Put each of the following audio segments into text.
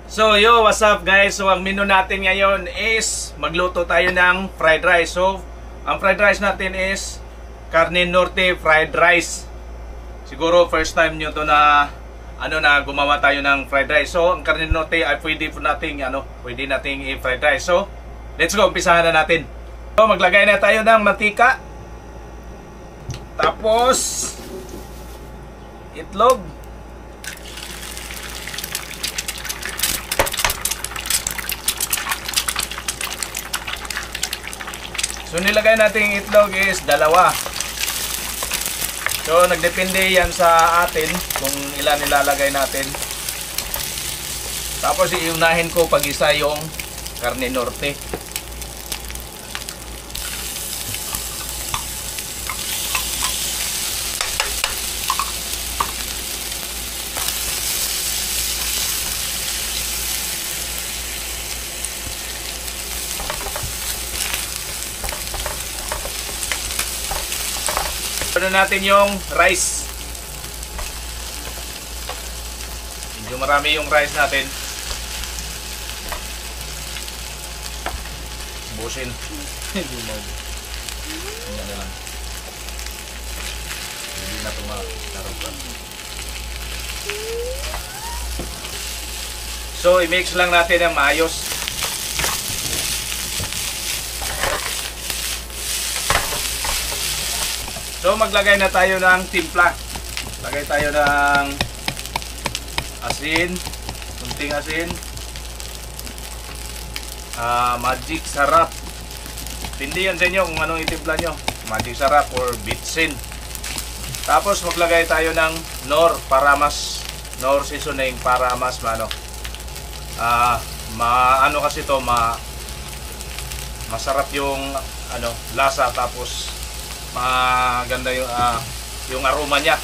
So yo, what's up guys? So ang menu natin ngayon is magluto tayo ng fried rice. So ang fried rice natin is Carne Norte fried rice. Siguro first time nyo to na gumawa tayo ng fried rice. So ang Carne Norte ay pwede nating i-fried rice. So let's go, umpisahan na natin. So maglagay na tayo ng mantika. Tapos itlog. So nilagay natin itlog is 2. So nagdepende yan sa atin kung ilan nilalagay natin. Tapos iunahin ko pag isa yung Carne Norte. Ano natin yung rice. Medyo marami yung rice natin. Busin. Hindi na lang. Hindi na tumakarap. So i-mix lang natin ang maayos. So maglagay na tayo ng timpla. Lagay tayo ng asin, kunting asin, magic sarap. Hindi yan sa inyo kung anong itimpla nyo, magic sarap or bitsin. Tapos maglagay tayo ng nor seasoning para mas kasi to masarap yung lasa, tapos maganda yung aroma niya.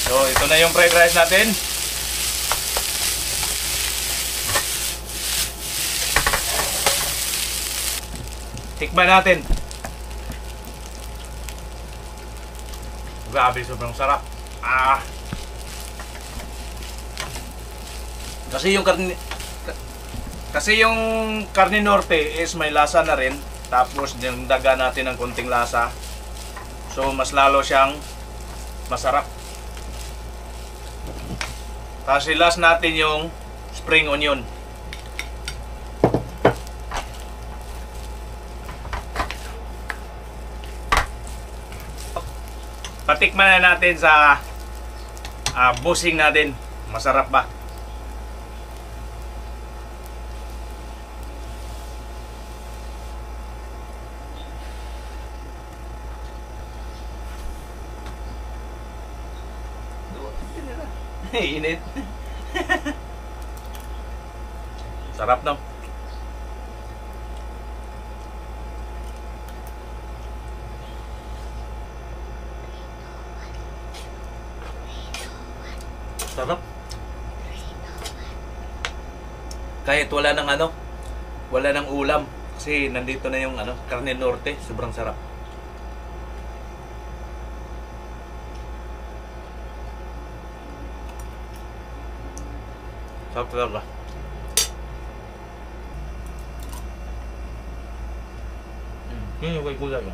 So ito na yung fried rice natin. Tikman natin. Grabe, sobrang sarap. Kasi yung Carne Norte is may lasa na rin. Tapos daga natin ng konting lasa. So mas lalo siyang masarap. Tapos last natin yung spring onion. Patikman na natin sa busing natin. Masarap ba? Init. Sarap no? Sarap. Kahit wala ng ulam kasi nandito na yung Carne Norte, sobrang sarap. Sarap talaga. Yun yung kay kulay mo.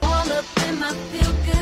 All up in my feel good.